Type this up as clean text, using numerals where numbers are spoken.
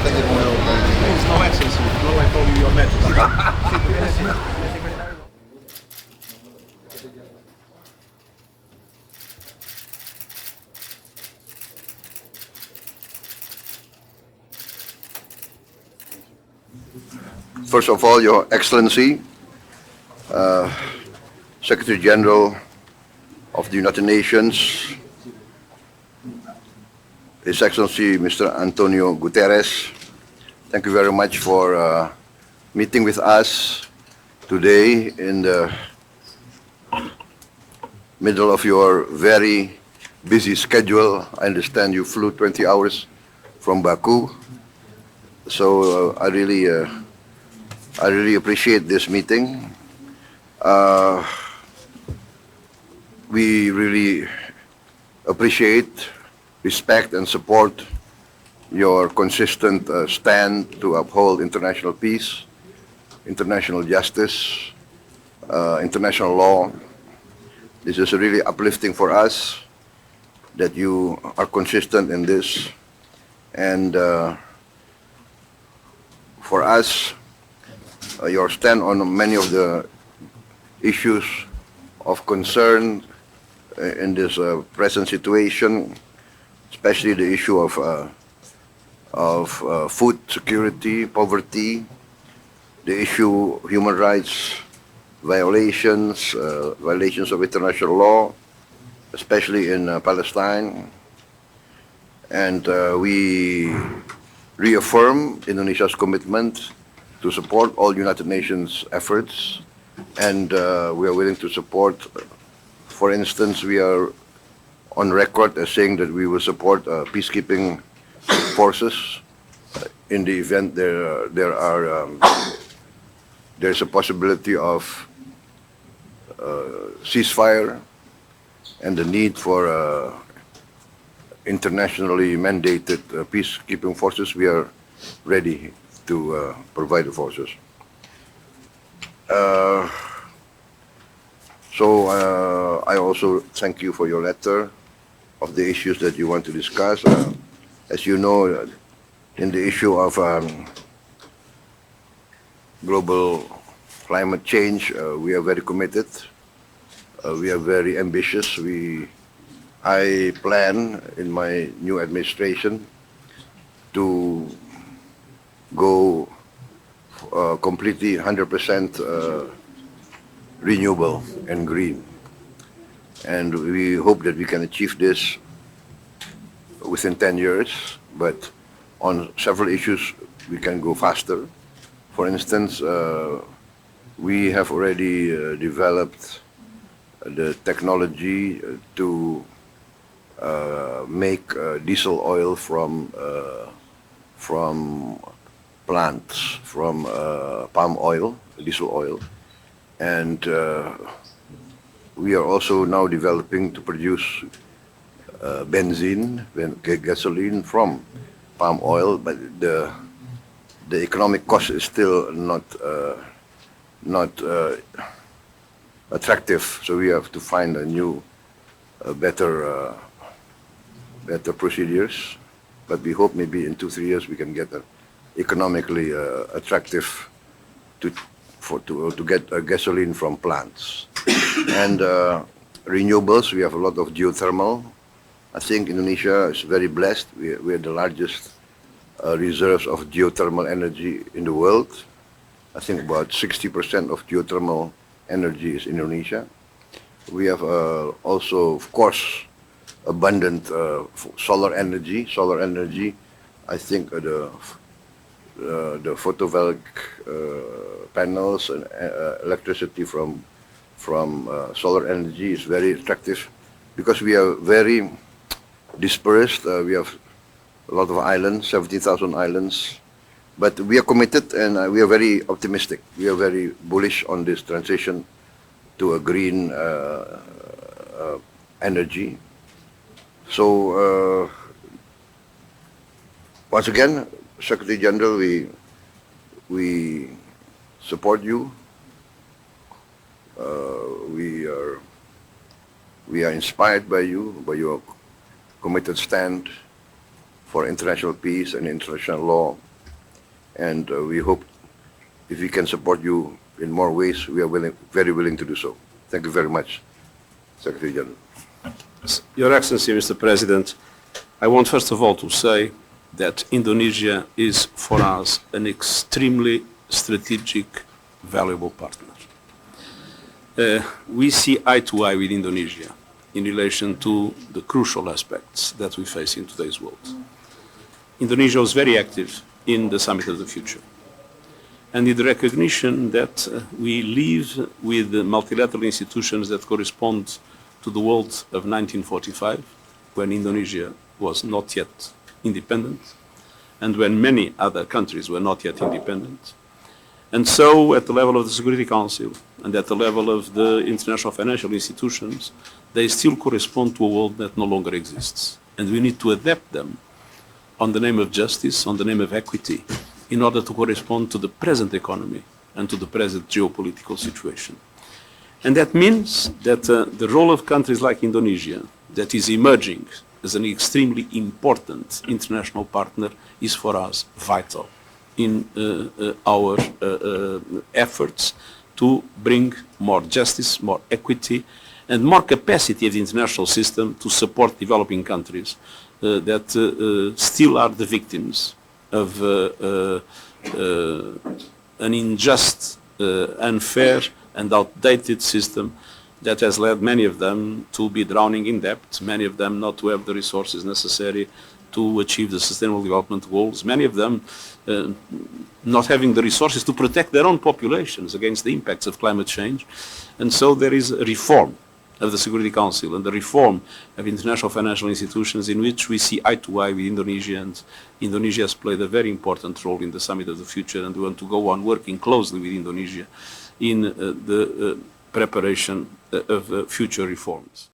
No Excellency, no I call you Your Majesty. First of all, Your Excellency, Secretary General of the United Nations, His Excellency Mr. António Guterres, thank you very much for meeting with us today in the middle of your very busy schedule. I understand you flew 20 hours from Baku, so I really appreciate this meeting. We really appreciate, respect, and support your consistent stand to uphold international peace, international justice, international law. This is really uplifting for us that you are consistent in this. And for us, your stand on many of the issues of concern in this present situation, especially the issue of food security, poverty, the issue of human rights violations, violations of international law, especially in Palestine. And we reaffirm Indonesia's commitment to support all United Nations efforts, and we are willing to support. For instance, we are on record as saying that we will support peacekeeping forces in the event there's a possibility of ceasefire and the need for internationally mandated peacekeeping forces. We are ready to provide the forces. So I also thank you for your letter of the issues that you want to discuss. As you know, in the issue of global climate change, we are very committed. We are very ambitious. I plan in my new administration to go completely 100% renewable and green. And we hope that we can achieve this within 10 years, but on several issues we can go faster. For instance, we have already developed the technology to make diesel oil from plants, from palm oil, diesel oil. And we are also now developing to produce benzene, gasoline from palm oil, but the economic cost is still not attractive. So we have to find a new, better procedures. But we hope maybe in 2-3 years we can get an economically attractive to get gasoline from plants. And renewables, we have a lot of geothermal. I think Indonesia is very blessed. We are the largest reserves of geothermal energy in the world. I think about 60% of geothermal energy is Indonesia. We have also, of course, abundant solar energy. Solar energy, I think the photovoltaic panels and electricity from solar energy is very attractive because we are very dispersed. We have a lot of islands, 17,000 islands, but we are committed and we are very optimistic. We are very bullish on this transition to a green energy. So once again, Secretary General, we support you. We are inspired by you, by your committed stand for international peace and international law. and we hope if we can support you in more ways, we are very willing to do so. Thank you very much, Secretary General. Your Excellency, Mr. President, I want first of all to say that Indonesia is for us an extremely strategic, valuable partner. We see eye to eye with Indonesia in relation to the crucial aspects that we face in today's world. Indonesia was very active in the Summit of the Future, and in the recognition that we live with the multilateral institutions that correspond to the world of 1945, when Indonesia was not yet independent, and when many other countries were not yet independent. And so, at the level of the Security Council and at the level of the international financial institutions, they still correspond to a world that no longer exists. And we need to adapt them on the name of justice, on the name of equity, in order to correspond to the present economy and to the present geopolitical situation. And that means that the role of countries like Indonesia, that is emerging as an extremely important international partner, is for us vital in our efforts to bring more justice, more equity, and more capacity of the international system to support developing countries that still are the victims of an unjust, unfair, and outdated system that has led many of them to be drowning in debt, many of them not to have the resources necessary to achieve the Sustainable Development Goals, many of them not having the resources to protect their own populations against the impacts of climate change. And so there is a reform of the Security Council and the reform of international financial institutions in which we see eye to eye with Indonesia, and Indonesia has played a very important role in the Summit of the Future, and we want to go on working closely with Indonesia in the preparation of future reforms.